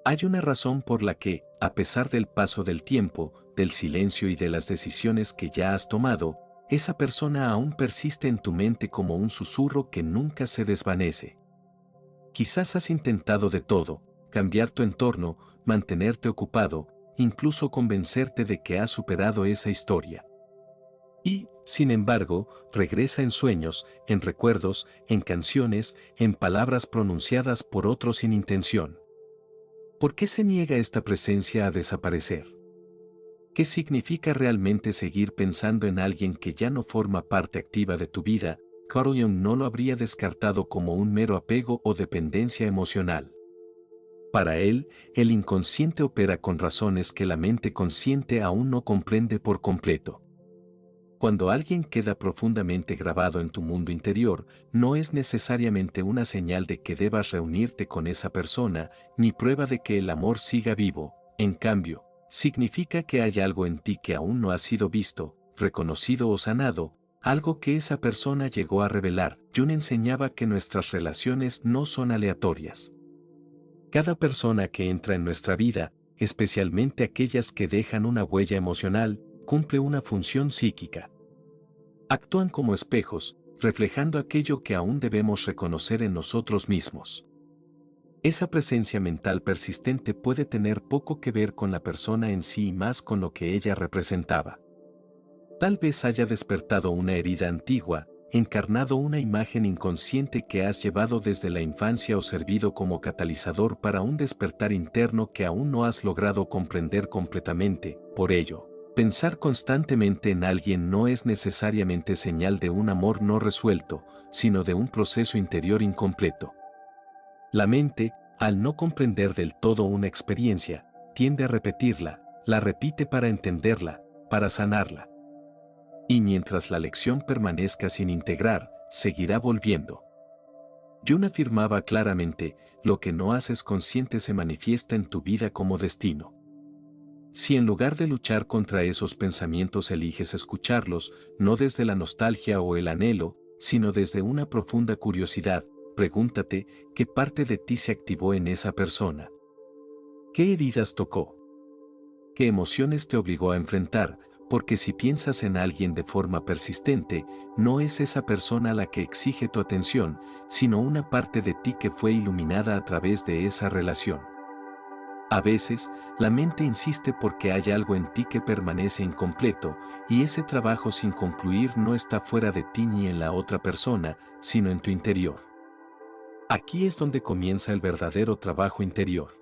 Hay una razón por la que, a pesar del paso del tiempo, del silencio y de las decisiones que ya has tomado, esa persona aún persiste en tu mente como un susurro que nunca se desvanece. Quizás has intentado de todo, cambiar tu entorno, mantenerte ocupado, incluso convencerte de que has superado esa historia. Y, sin embargo, regresa en sueños, en recuerdos, en canciones, en palabras pronunciadas por otros sin intención. ¿Por qué se niega esta presencia a desaparecer? ¿Qué significa realmente seguir pensando en alguien que ya no forma parte activa de tu vida? Carl Jung no lo habría descartado como un mero apego o dependencia emocional. Para él, el inconsciente opera con razones que la mente consciente aún no comprende por completo. Cuando alguien queda profundamente grabado en tu mundo interior, no es necesariamente una señal de que debas reunirte con esa persona, ni prueba de que el amor siga vivo. En cambio, significa que hay algo en ti que aún no ha sido visto, reconocido o sanado, algo que esa persona llegó a revelar. Jung enseñaba que nuestras relaciones no son aleatorias. Cada persona que entra en nuestra vida, especialmente aquellas que dejan una huella emocional, cumple una función psíquica. Actúan como espejos, reflejando aquello que aún debemos reconocer en nosotros mismos. Esa presencia mental persistente puede tener poco que ver con la persona en sí y más con lo que ella representaba. Tal vez haya despertado una herida antigua, encarnado una imagen inconsciente que has llevado desde la infancia o servido como catalizador para un despertar interno que aún no has logrado comprender completamente. Por ello, pensar constantemente en alguien no es necesariamente señal de un amor no resuelto, sino de un proceso interior incompleto. La mente, al no comprender del todo una experiencia, tiende a repetirla, la repite para entenderla, para sanarla. Y mientras la lección permanezca sin integrar, seguirá volviendo. Jung afirmaba claramente, lo que no haces consciente se manifiesta en tu vida como destino. Si en lugar de luchar contra esos pensamientos eliges escucharlos, no desde la nostalgia o el anhelo, sino desde una profunda curiosidad, pregúntate, ¿qué parte de ti se activó en esa persona? ¿Qué heridas tocó? ¿Qué emociones te obligó a enfrentar? Porque si piensas en alguien de forma persistente, no es esa persona la que exige tu atención, sino una parte de ti que fue iluminada a través de esa relación. A veces, la mente insiste porque hay algo en ti que permanece incompleto, y ese trabajo sin concluir no está fuera de ti ni en la otra persona, sino en tu interior. Aquí es donde comienza el verdadero trabajo interior.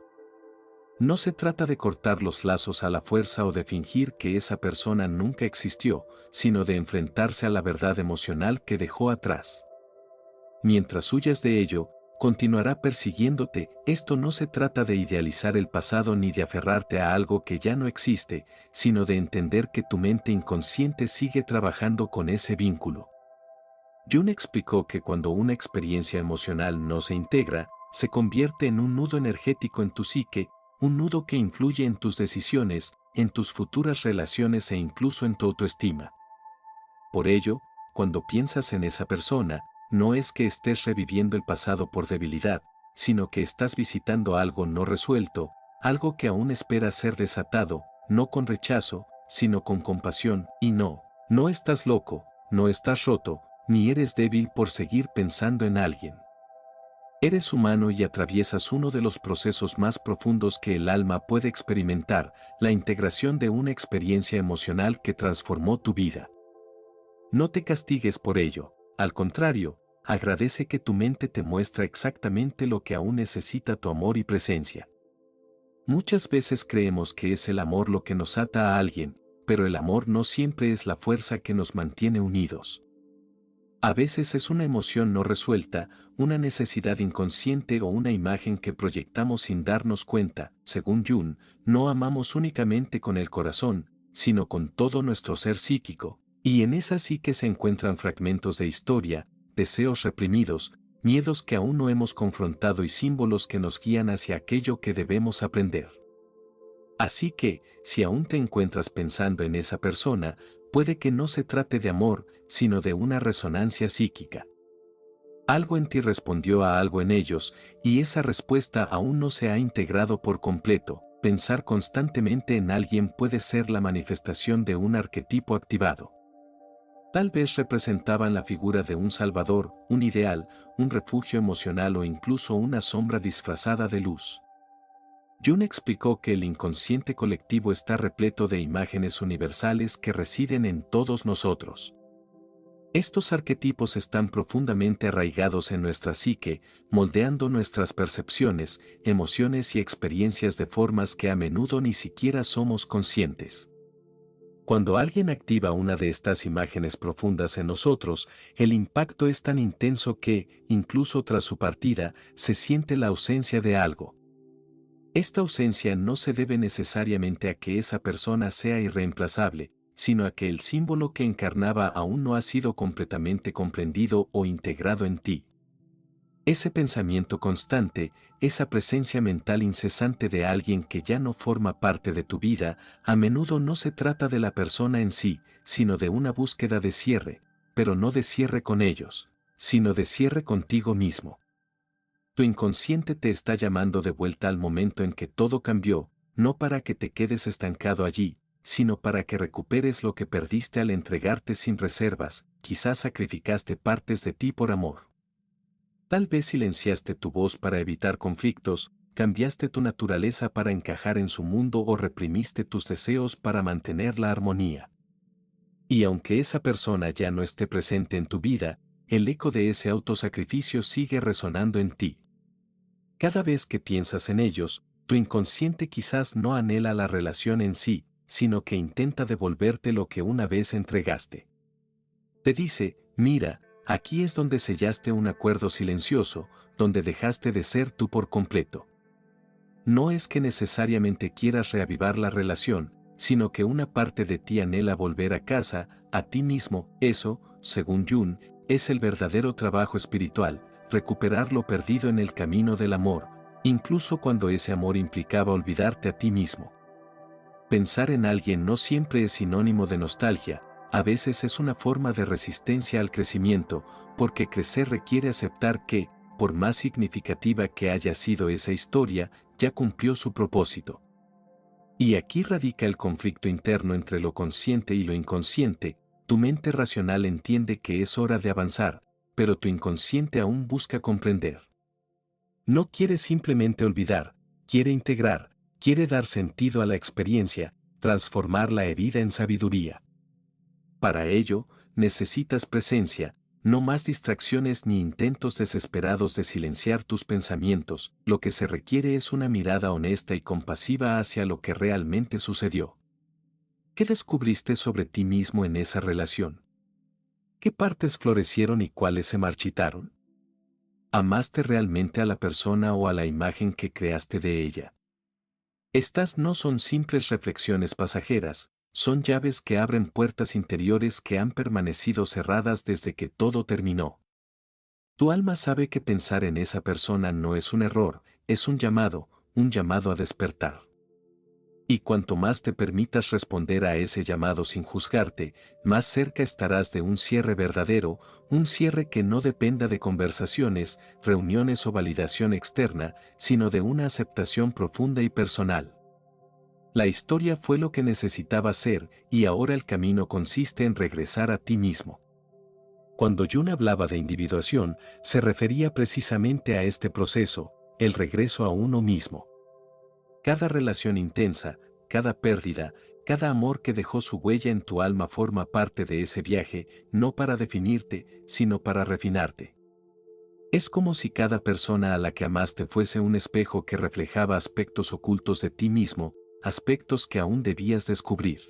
No se trata de cortar los lazos a la fuerza o de fingir que esa persona nunca existió, sino de enfrentarse a la verdad emocional que dejó atrás. Mientras huyas de ello, continuará persiguiéndote. Esto no se trata de idealizar el pasado ni de aferrarte a algo que ya no existe, sino de entender que tu mente inconsciente sigue trabajando con ese vínculo. Jung explicó que cuando una experiencia emocional no se integra, se convierte en un nudo energético en tu psique, un nudo que influye en tus decisiones, en tus futuras relaciones e incluso en tu autoestima. Por ello, cuando piensas en esa persona, no es que estés reviviendo el pasado por debilidad, sino que estás visitando algo no resuelto, algo que aún espera ser desatado, no con rechazo, sino con compasión. Y no estás loco, no estás roto, ni eres débil por seguir pensando en alguien. Eres humano y atraviesas uno de los procesos más profundos que el alma puede experimentar, la integración de una experiencia emocional que transformó tu vida. No te castigues por ello, al contrario, agradece que tu mente te muestra exactamente lo que aún necesita tu amor y presencia. Muchas veces creemos que es el amor lo que nos ata a alguien, pero el amor no siempre es la fuerza que nos mantiene unidos. A veces es una emoción no resuelta, una necesidad inconsciente o una imagen que proyectamos sin darnos cuenta. Según Jung, no amamos únicamente con el corazón, sino con todo nuestro ser psíquico, y en esa psique se encuentran fragmentos de historia, deseos reprimidos, miedos que aún no hemos confrontado y símbolos que nos guían hacia aquello que debemos aprender. Así que, si aún te encuentras pensando en esa persona, puede que no se trate de amor, sino de una resonancia psíquica. Algo en ti respondió a algo en ellos, y esa respuesta aún no se ha integrado por completo. Pensar constantemente en alguien puede ser la manifestación de un arquetipo activado. Tal vez representaban la figura de un salvador, un ideal, un refugio emocional o incluso una sombra disfrazada de luz. Jung explicó que el inconsciente colectivo está repleto de imágenes universales que residen en todos nosotros. Estos arquetipos están profundamente arraigados en nuestra psique, moldeando nuestras percepciones, emociones y experiencias de formas que a menudo ni siquiera somos conscientes. Cuando alguien activa una de estas imágenes profundas en nosotros, el impacto es tan intenso que, incluso tras su partida, se siente la ausencia de algo. Esta ausencia no se debe necesariamente a que esa persona sea irreemplazable, sino a que el símbolo que encarnaba aún no ha sido completamente comprendido o integrado en ti. Ese pensamiento constante, esa presencia mental incesante de alguien que ya no forma parte de tu vida, a menudo no se trata de la persona en sí, sino de una búsqueda de cierre, pero no de cierre con ellos, sino de cierre contigo mismo. Tu inconsciente te está llamando de vuelta al momento en que todo cambió, no para que te quedes estancado allí, sino para que recuperes lo que perdiste al entregarte sin reservas. Quizás sacrificaste partes de ti por amor. Tal vez silenciaste tu voz para evitar conflictos, cambiaste tu naturaleza para encajar en su mundo o reprimiste tus deseos para mantener la armonía. Y aunque esa persona ya no esté presente en tu vida, el eco de ese autosacrificio sigue resonando en ti. Cada vez que piensas en ellos, tu inconsciente quizás no anhela la relación en sí, sino que intenta devolverte lo que una vez entregaste. Te dice, mira, aquí es donde sellaste un acuerdo silencioso, donde dejaste de ser tú por completo. No es que necesariamente quieras reavivar la relación, sino que una parte de ti anhela volver a casa, a ti mismo. Eso, según Jung, es el verdadero trabajo espiritual, recuperar lo perdido en el camino del amor, incluso cuando ese amor implicaba olvidarte a ti mismo. Pensar en alguien no siempre es sinónimo de nostalgia, a veces es una forma de resistencia al crecimiento, porque crecer requiere aceptar que, por más significativa que haya sido esa historia, ya cumplió su propósito. Y aquí radica el conflicto interno entre lo consciente y lo inconsciente. Tu mente racional entiende que es hora de avanzar, pero tu inconsciente aún busca comprender. No quiere simplemente olvidar, quiere integrar, quiere dar sentido a la experiencia, transformar la herida en sabiduría. Para ello, necesitas presencia, no más distracciones ni intentos desesperados de silenciar tus pensamientos. Lo que se requiere es una mirada honesta y compasiva hacia lo que realmente sucedió. ¿Qué descubriste sobre ti mismo en esa relación? ¿Qué partes florecieron y cuáles se marchitaron? ¿Amaste realmente a la persona o a la imagen que creaste de ella? Estas no son simples reflexiones pasajeras, son llaves que abren puertas interiores que han permanecido cerradas desde que todo terminó. Tu alma sabe que pensar en esa persona no es un error, es un llamado a despertar. Y cuanto más te permitas responder a ese llamado sin juzgarte, más cerca estarás de un cierre verdadero, un cierre que no dependa de conversaciones, reuniones o validación externa, sino de una aceptación profunda y personal. La historia fue lo que necesitaba ser, y ahora el camino consiste en regresar a ti mismo. Cuando Jung hablaba de individuación, se refería precisamente a este proceso, el regreso a uno mismo. Cada relación intensa, cada pérdida, cada amor que dejó su huella en tu alma forma parte de ese viaje, no para definirte, sino para refinarte. Es como si cada persona a la que amaste fuese un espejo que reflejaba aspectos ocultos de ti mismo, aspectos que aún debías descubrir.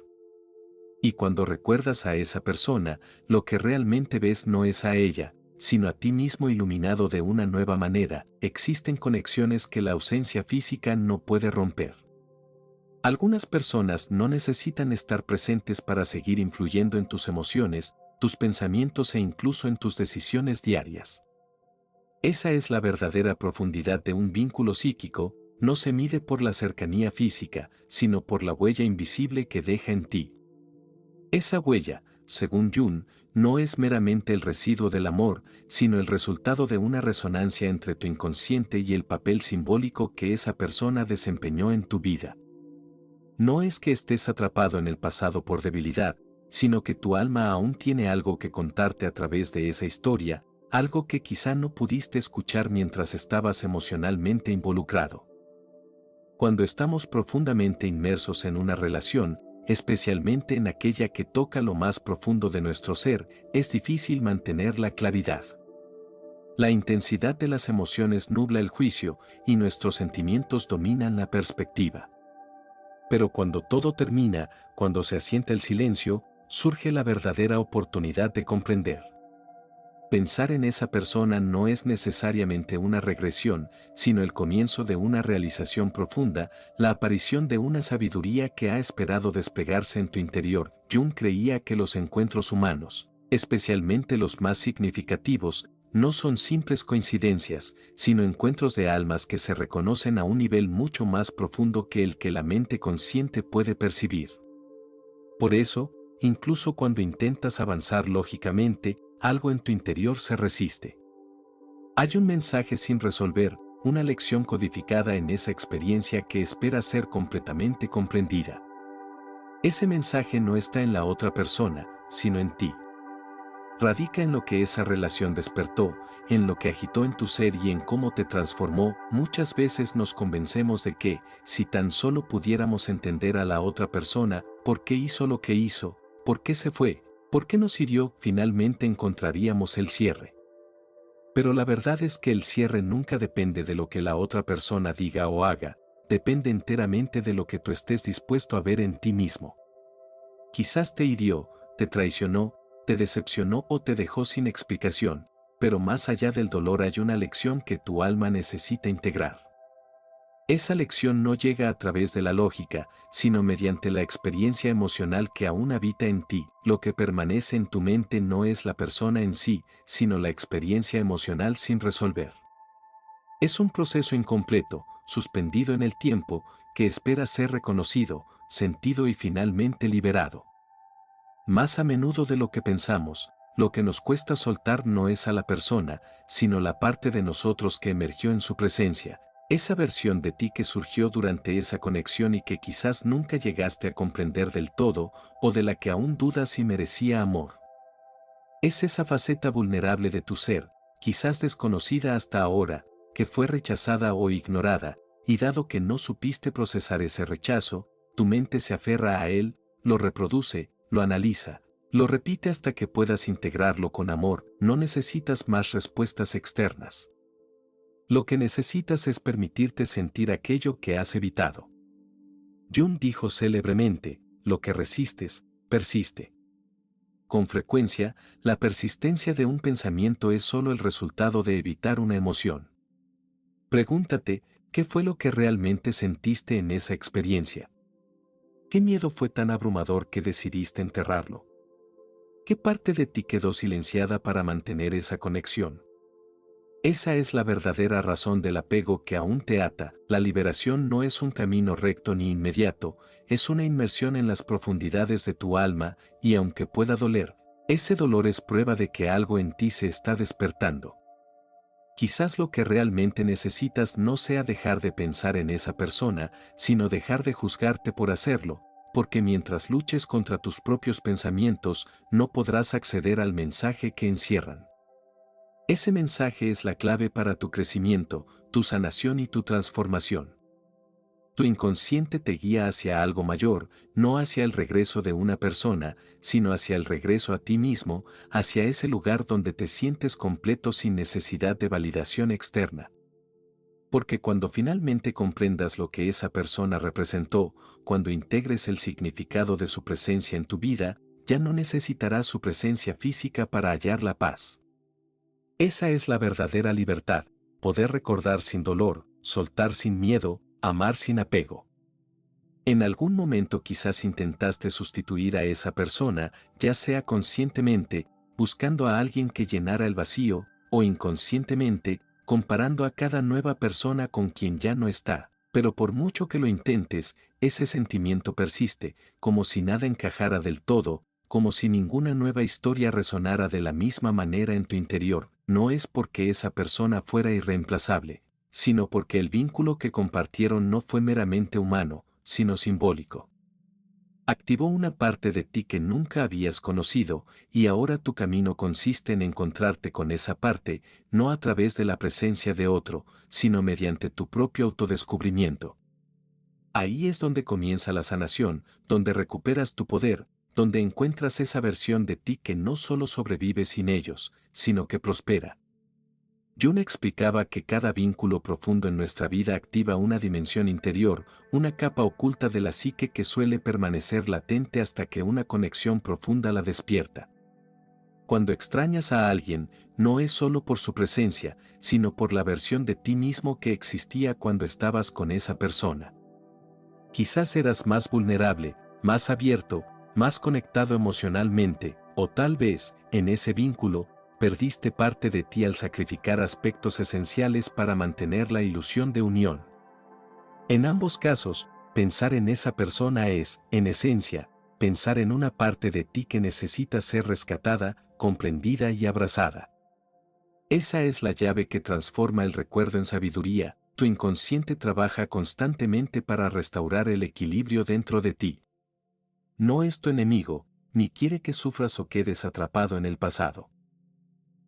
Y cuando recuerdas a esa persona, lo que realmente ves no es a ella, sino a ti mismo iluminado de una nueva manera. Existen conexiones que la ausencia física no puede romper. Algunas personas no necesitan estar presentes para seguir influyendo en tus emociones, tus pensamientos e incluso en tus decisiones diarias. Esa es la verdadera profundidad de un vínculo psíquico, no se mide por la cercanía física, sino por la huella invisible que deja en ti. Esa huella, según Jung, no es meramente el residuo del amor, sino el resultado de una resonancia entre tu inconsciente y el papel simbólico que esa persona desempeñó en tu vida. No es que estés atrapado en el pasado por debilidad, sino que tu alma aún tiene algo que contarte a través de esa historia, algo que quizá no pudiste escuchar mientras estabas emocionalmente involucrado. Cuando estamos profundamente inmersos en una relación, especialmente en aquella que toca lo más profundo de nuestro ser, es difícil mantener la claridad. La intensidad de las emociones nubla el juicio y nuestros sentimientos dominan la perspectiva. Pero cuando todo termina, cuando se asienta el silencio, surge la verdadera oportunidad de comprender. Pensar en esa persona no es necesariamente una regresión, sino el comienzo de una realización profunda, la aparición de una sabiduría que ha esperado despegarse en tu interior. Jung creía que los encuentros humanos, especialmente los más significativos, no son simples coincidencias, sino encuentros de almas que se reconocen a un nivel mucho más profundo que el que la mente consciente puede percibir. Por eso, incluso cuando intentas avanzar lógicamente, algo en tu interior se resiste. Hay un mensaje sin resolver, una lección codificada en esa experiencia que espera ser completamente comprendida. Ese mensaje no está en la otra persona, sino en ti. Radica en lo que esa relación despertó, en lo que agitó en tu ser y en cómo te transformó. Muchas veces nos convencemos de que, si tan solo pudiéramos entender a la otra persona, por qué hizo lo que hizo, por qué se fue, por qué nos hirió, finalmente encontraríamos el cierre. Pero la verdad es que el cierre nunca depende de lo que la otra persona diga o haga, depende enteramente de lo que tú estés dispuesto a ver en ti mismo. Quizás te hirió, te traicionó, te decepcionó o te dejó sin explicación, pero más allá del dolor hay una lección que tu alma necesita integrar. Esa lección no llega a través de la lógica, sino mediante la experiencia emocional que aún habita en ti. Lo que permanece en tu mente no es la persona en sí, sino la experiencia emocional sin resolver. Es un proceso incompleto, suspendido en el tiempo, que espera ser reconocido, sentido y finalmente liberado. Más a menudo de lo que pensamos, lo que nos cuesta soltar no es a la persona, sino la parte de nosotros que emergió en su presencia, esa versión de ti que surgió durante esa conexión y que quizás nunca llegaste a comprender del todo, o de la que aún dudas si merecía amor. Es esa faceta vulnerable de tu ser, quizás desconocida hasta ahora, que fue rechazada o ignorada, y dado que no supiste procesar ese rechazo, tu mente se aferra a él, lo reproduce, lo analiza, lo repite hasta que puedas integrarlo con amor. No necesitas más respuestas externas. Lo que necesitas es permitirte sentir aquello que has evitado. Jung dijo célebremente, lo que resistes, persiste. Con frecuencia, la persistencia de un pensamiento es solo el resultado de evitar una emoción. Pregúntate, ¿qué fue lo que realmente sentiste en esa experiencia? ¿Qué miedo fue tan abrumador que decidiste enterrarlo? ¿Qué parte de ti quedó silenciada para mantener esa conexión? Esa es la verdadera razón del apego que aún te ata. La liberación no es un camino recto ni inmediato, es una inmersión en las profundidades de tu alma, y aunque pueda doler, ese dolor es prueba de que algo en ti se está despertando. Quizás lo que realmente necesitas no sea dejar de pensar en esa persona, sino dejar de juzgarte por hacerlo, porque mientras luches contra tus propios pensamientos, no podrás acceder al mensaje que encierran. Ese mensaje es la clave para tu crecimiento, tu sanación y tu transformación. Tu inconsciente te guía hacia algo mayor, no hacia el regreso de una persona, sino hacia el regreso a ti mismo, hacia ese lugar donde te sientes completo sin necesidad de validación externa. Porque cuando finalmente comprendas lo que esa persona representó, cuando integres el significado de su presencia en tu vida, ya no necesitarás su presencia física para hallar la paz. Esa es la verdadera libertad, poder recordar sin dolor, soltar sin miedo, amar sin apego. En algún momento quizás intentaste sustituir a esa persona, ya sea conscientemente, buscando a alguien que llenara el vacío, o inconscientemente, comparando a cada nueva persona con quien ya no está. Pero por mucho que lo intentes, ese sentimiento persiste, como si nada encajara del todo. como si ninguna nueva historia resonara de la misma manera en tu interior, no es porque esa persona fuera irreemplazable, sino porque el vínculo que compartieron no fue meramente humano, sino simbólico. Activó una parte de ti que nunca habías conocido, y ahora tu camino consiste en encontrarte con esa parte, no a través de la presencia de otro, sino mediante tu propio autodescubrimiento. Ahí es donde comienza la sanación, donde recuperas tu poder, donde encuentras esa versión de ti que no solo sobrevive sin ellos, sino que prospera. Jung explicaba que cada vínculo profundo en nuestra vida activa una dimensión interior, una capa oculta de la psique que suele permanecer latente hasta que una conexión profunda la despierta. Cuando extrañas a alguien, no es solo por su presencia, sino por la versión de ti mismo que existía cuando estabas con esa persona. Quizás eras más vulnerable, más abierto, más conectado emocionalmente, o tal vez, en ese vínculo, perdiste parte de ti al sacrificar aspectos esenciales para mantener la ilusión de unión. En ambos casos, pensar en esa persona es, en esencia, pensar en una parte de ti que necesita ser rescatada, comprendida y abrazada. Esa es la llave que transforma el recuerdo en sabiduría. Tu inconsciente trabaja constantemente para restaurar el equilibrio dentro de ti. No es tu enemigo, ni quiere que sufras o quedes atrapado en el pasado.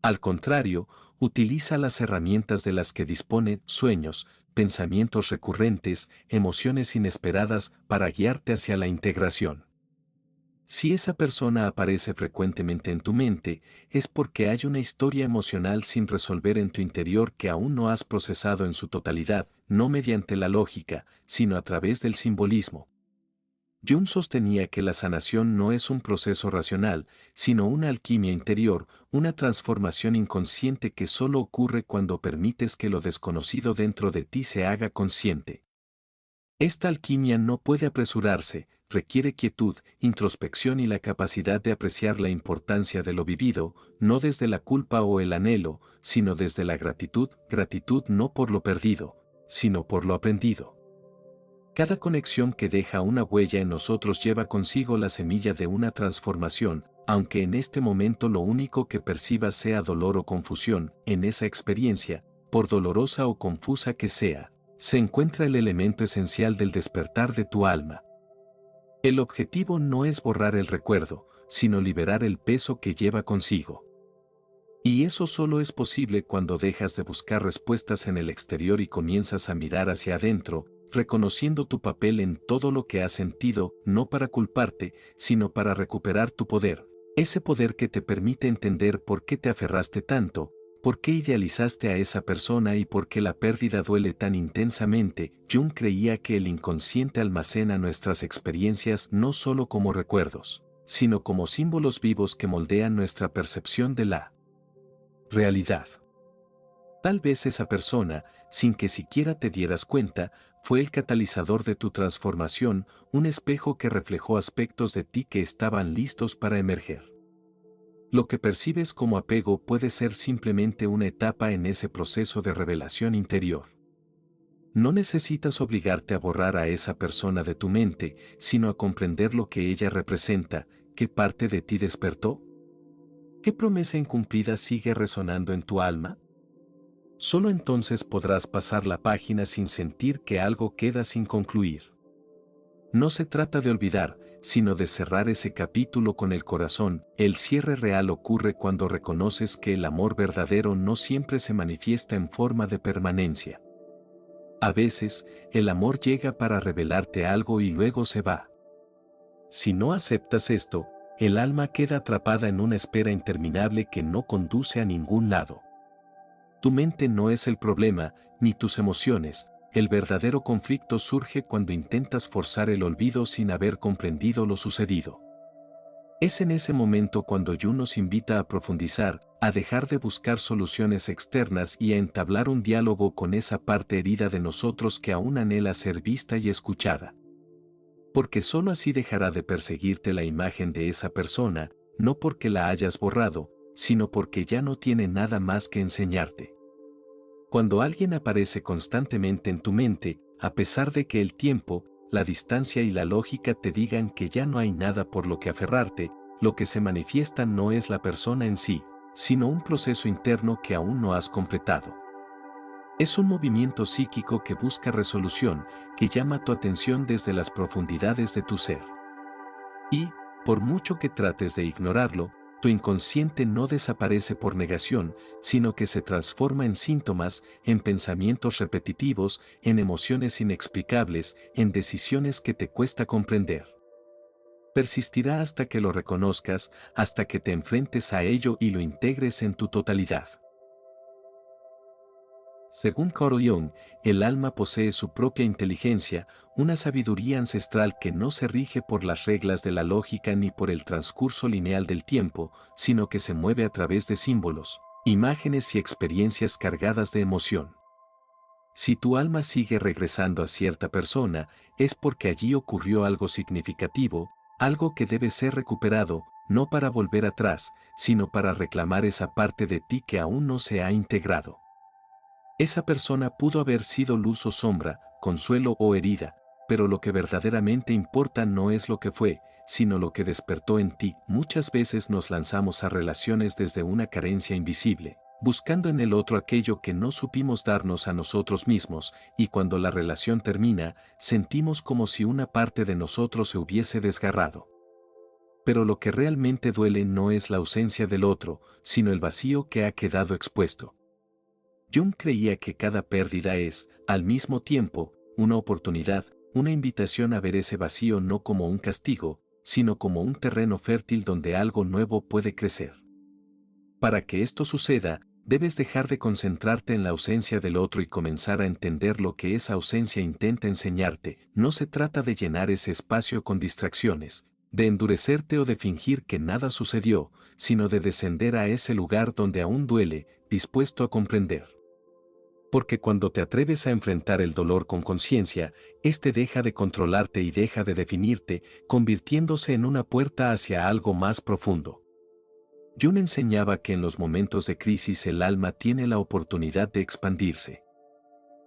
Al contrario, utiliza las herramientas de las que dispone, sueños, pensamientos recurrentes, emociones inesperadas para guiarte hacia la integración. Si esa persona aparece frecuentemente en tu mente, es porque hay una historia emocional sin resolver en tu interior que aún no has procesado en su totalidad, no mediante la lógica, sino a través del simbolismo. Jung sostenía que la sanación no es un proceso racional, sino una alquimia interior, una transformación inconsciente que solo ocurre cuando permites que lo desconocido dentro de ti se haga consciente. Esta alquimia no puede apresurarse, requiere quietud, introspección y la capacidad de apreciar la importancia de lo vivido, no desde la culpa o el anhelo, sino desde la gratitud, gratitud no por lo perdido, sino por lo aprendido. Cada conexión que deja una huella en nosotros lleva consigo la semilla de una transformación, aunque en este momento lo único que percibas sea dolor o confusión, en esa experiencia, por dolorosa o confusa que sea, se encuentra el elemento esencial del despertar de tu alma. El objetivo no es borrar el recuerdo, sino liberar el peso que lleva consigo. Y eso solo es posible cuando dejas de buscar respuestas en el exterior y comienzas a mirar hacia adentro, reconociendo tu papel en todo lo que has sentido, no para culparte, sino para recuperar tu poder, ese poder que te permite entender por qué te aferraste tanto, por qué idealizaste a esa persona y por qué la pérdida duele tan intensamente. Jung creía que el inconsciente almacena nuestras experiencias no solo como recuerdos, sino como símbolos vivos que moldean nuestra percepción de la realidad. Tal vez esa persona, sin que siquiera te dieras cuenta, fue el catalizador de tu transformación, un espejo que reflejó aspectos de ti que estaban listos para emerger. Lo que percibes como apego puede ser simplemente una etapa en ese proceso de revelación interior. No necesitas obligarte a borrar a esa persona de tu mente, sino a comprender lo que ella representa, qué parte de ti despertó. ¿Qué promesa incumplida sigue resonando en tu alma? Solo entonces podrás pasar la página sin sentir que algo queda sin concluir. No se trata de olvidar, sino de cerrar ese capítulo con el corazón. El cierre real ocurre cuando reconoces que el amor verdadero no siempre se manifiesta en forma de permanencia. A veces, el amor llega para revelarte algo y luego se va. Si no aceptas esto, el alma queda atrapada en una espera interminable que no conduce a ningún lado. Tu mente no es el problema, ni tus emociones. El verdadero conflicto surge cuando intentas forzar el olvido sin haber comprendido lo sucedido. Es en ese momento cuando Jung nos invita a profundizar, a dejar de buscar soluciones externas y a entablar un diálogo con esa parte herida de nosotros que aún anhela ser vista y escuchada. Porque sólo así dejará de perseguirte la imagen de esa persona, no porque la hayas borrado, sino porque ya no tiene nada más que enseñarte. Cuando alguien aparece constantemente en tu mente, a pesar de que el tiempo, la distancia y la lógica te digan que ya no hay nada por lo que aferrarte, lo que se manifiesta no es la persona en sí, sino un proceso interno que aún no has completado. Es un movimiento psíquico que busca resolución, que llama tu atención desde las profundidades de tu ser. Y, por mucho que trates de ignorarlo, tu inconsciente no desaparece por negación, sino que se transforma en síntomas, en pensamientos repetitivos, en emociones inexplicables, en decisiones que te cuesta comprender. Persistirá hasta que lo reconozcas, hasta que te enfrentes a ello y lo integres en tu totalidad. Según Carl Jung, el alma posee su propia inteligencia, una sabiduría ancestral que no se rige por las reglas de la lógica ni por el transcurso lineal del tiempo, sino que se mueve a través de símbolos, imágenes y experiencias cargadas de emoción. Si tu alma sigue regresando a cierta persona, es porque allí ocurrió algo significativo, algo que debe ser recuperado, no para volver atrás, sino para reclamar esa parte de ti que aún no se ha integrado. Esa persona pudo haber sido luz o sombra, consuelo o herida, pero lo que verdaderamente importa no es lo que fue, sino lo que despertó en ti. Muchas veces nos lanzamos a relaciones desde una carencia invisible, buscando en el otro aquello que no supimos darnos a nosotros mismos, y cuando la relación termina, sentimos como si una parte de nosotros se hubiese desgarrado. Pero lo que realmente duele no es la ausencia del otro, sino el vacío que ha quedado expuesto. Jung creía que cada pérdida es, al mismo tiempo, una oportunidad, una invitación a ver ese vacío no como un castigo, sino como un terreno fértil donde algo nuevo puede crecer. Para que esto suceda, debes dejar de concentrarte en la ausencia del otro y comenzar a entender lo que esa ausencia intenta enseñarte. No se trata de llenar ese espacio con distracciones, de endurecerte o de fingir que nada sucedió, sino de descender a ese lugar donde aún duele, dispuesto a comprender. Porque cuando te atreves a enfrentar el dolor con conciencia, éste deja de controlarte y deja de definirte, convirtiéndose en una puerta hacia algo más profundo. Jung enseñaba que en los momentos de crisis el alma tiene la oportunidad de expandirse.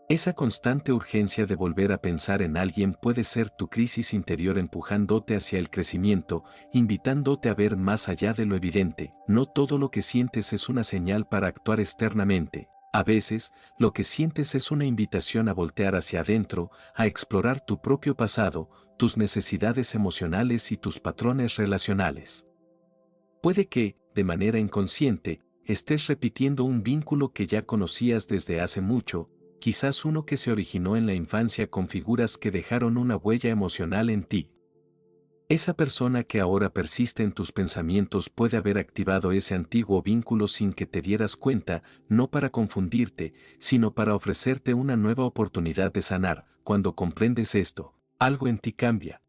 Esa constante urgencia de volver a pensar en alguien puede ser tu crisis interior empujándote hacia el crecimiento, invitándote a ver más allá de lo evidente. No todo lo que sientes es una señal para actuar externamente. A veces, lo que sientes es una invitación a voltear hacia adentro, a explorar tu propio pasado, tus necesidades emocionales y tus patrones relacionales. Puede que, de manera inconsciente, estés repitiendo un vínculo que ya conocías desde hace mucho, quizás uno que se originó en la infancia con figuras que dejaron una huella emocional en ti. Esa persona que ahora persiste en tus pensamientos puede haber activado ese antiguo vínculo sin que te dieras cuenta, no para confundirte, sino para ofrecerte una nueva oportunidad de sanar. Cuando comprendes esto, algo en ti cambia.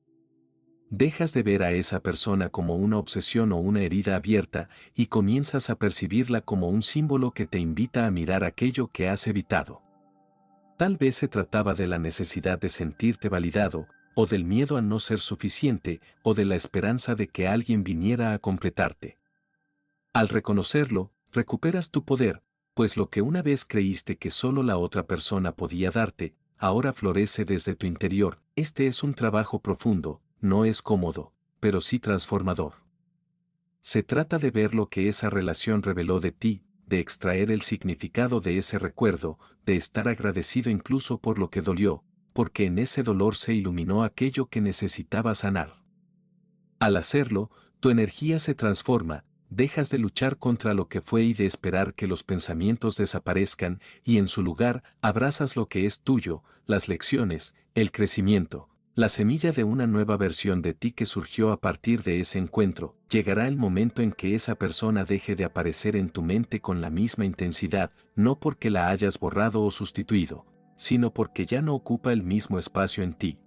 Dejas de ver a esa persona como una obsesión o una herida abierta y comienzas a percibirla como un símbolo que te invita a mirar aquello que has evitado. Tal vez se trataba de la necesidad de sentirte validado, o del miedo a no ser suficiente, o de la esperanza de que alguien viniera a completarte. Al reconocerlo, recuperas tu poder, pues lo que una vez creíste que solo la otra persona podía darte, ahora florece desde tu interior. Este es un trabajo profundo, no es cómodo, pero sí transformador. Se trata de ver lo que esa relación reveló de ti, de extraer el significado de ese recuerdo, de estar agradecido incluso por lo que dolió, porque en ese dolor se iluminó aquello que necesitaba sanar. Al hacerlo, tu energía se transforma, dejas de luchar contra lo que fue y de esperar que los pensamientos desaparezcan, y en su lugar abrazas lo que es tuyo, las lecciones, el crecimiento, la semilla de una nueva versión de ti que surgió a partir de ese encuentro. Llegará el momento en que esa persona deje de aparecer en tu mente con la misma intensidad, no porque la hayas borrado o sustituido, sino porque ya no ocupa el mismo espacio en ti.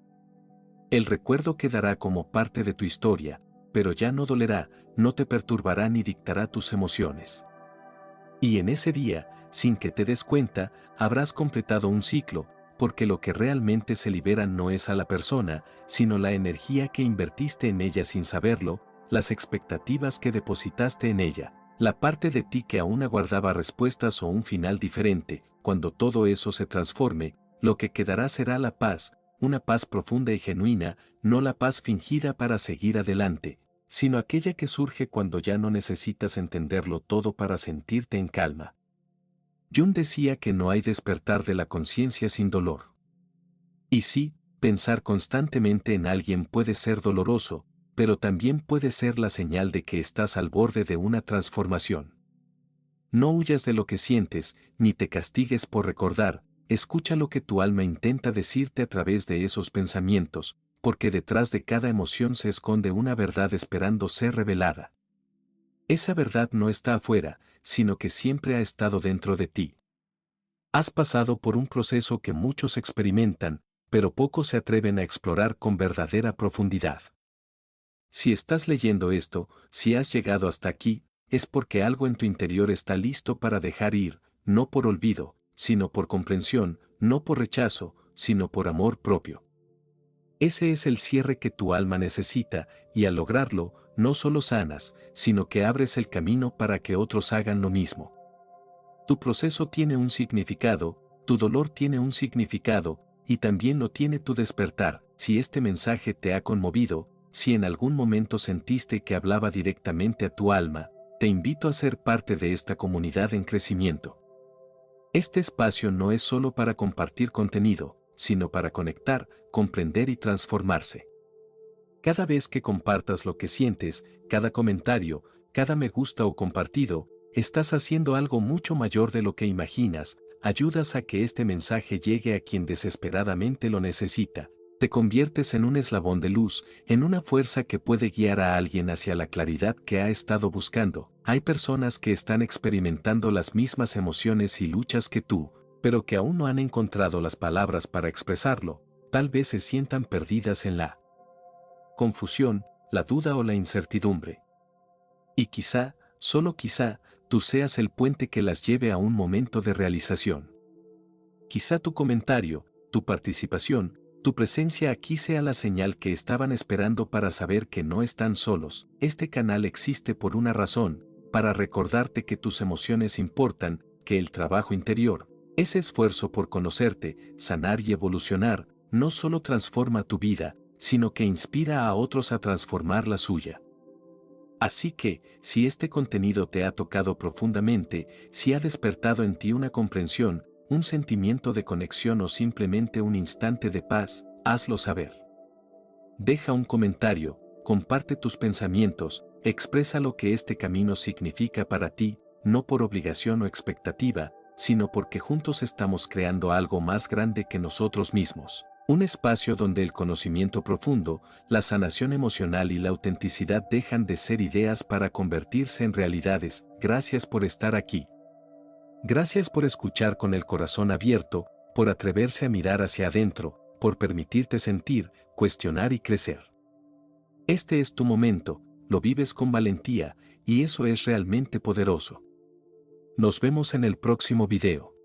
El recuerdo quedará como parte de tu historia, pero ya no dolerá, no te perturbará ni dictará tus emociones. Y en ese día, sin que te des cuenta, habrás completado un ciclo, porque lo que realmente se libera no es a la persona, sino la energía que invertiste en ella sin saberlo, las expectativas que depositaste en ella, la parte de ti que aún aguardaba respuestas o un final diferente. Cuando todo eso se transforme, lo que quedará será la paz, una paz profunda y genuina, no la paz fingida para seguir adelante, sino aquella que surge cuando ya no necesitas entenderlo todo para sentirte en calma. Jung decía que no hay despertar de la conciencia sin dolor. Y sí, pensar constantemente en alguien puede ser doloroso, pero también puede ser la señal de que estás al borde de una transformación. No huyas de lo que sientes, ni te castigues por recordar, escucha lo que tu alma intenta decirte a través de esos pensamientos, porque detrás de cada emoción se esconde una verdad esperando ser revelada. Esa verdad no está afuera, sino que siempre ha estado dentro de ti. Has pasado por un proceso que muchos experimentan, pero pocos se atreven a explorar con verdadera profundidad. Si estás leyendo esto, si has llegado hasta aquí, es porque algo en tu interior está listo para dejar ir, no por olvido, sino por comprensión, no por rechazo, sino por amor propio. Ese es el cierre que tu alma necesita, y al lograrlo, no solo sanas, sino que abres el camino para que otros hagan lo mismo. Tu proceso tiene un significado, tu dolor tiene un significado, y también lo tiene tu despertar. Si este mensaje te ha conmovido, si en algún momento sentiste que hablaba directamente a tu alma, te invito a ser parte de esta comunidad en crecimiento. Este espacio no es solo para compartir contenido, sino para conectar, comprender y transformarse. Cada vez que compartas lo que sientes, cada comentario, cada me gusta o compartido, estás haciendo algo mucho mayor de lo que imaginas, ayudas a que este mensaje llegue a quien desesperadamente lo necesita, te conviertes en un eslabón de luz, en una fuerza que puede guiar a alguien hacia la claridad que ha estado buscando. Hay personas que están experimentando las mismas emociones y luchas que tú, pero que aún no han encontrado las palabras para expresarlo, tal vez se sientan perdidas en la confusión, la duda o la incertidumbre. Y quizá, solo quizá, tú seas el puente que las lleve a un momento de realización. Quizá tu comentario, tu participación, tu presencia aquí sea la señal que estaban esperando para saber que no están solos. Este canal existe por una razón, para recordarte que tus emociones importan, que el trabajo interior, ese esfuerzo por conocerte, sanar y evolucionar, no solo transforma tu vida, sino que inspira a otros a transformar la suya. Así que, si este contenido te ha tocado profundamente, si ha despertado en ti una comprensión, un sentimiento de conexión o simplemente un instante de paz, hazlo saber. Deja un comentario, comparte tus pensamientos, expresa lo que este camino significa para ti, no por obligación o expectativa, sino porque juntos estamos creando algo más grande que nosotros mismos. Un espacio donde el conocimiento profundo, la sanación emocional y la autenticidad dejan de ser ideas para convertirse en realidades. Gracias por estar aquí. Gracias por escuchar con el corazón abierto, por atreverse a mirar hacia adentro, por permitirte sentir, cuestionar y crecer. Este es tu momento, lo vives con valentía, y eso es realmente poderoso. Nos vemos en el próximo video.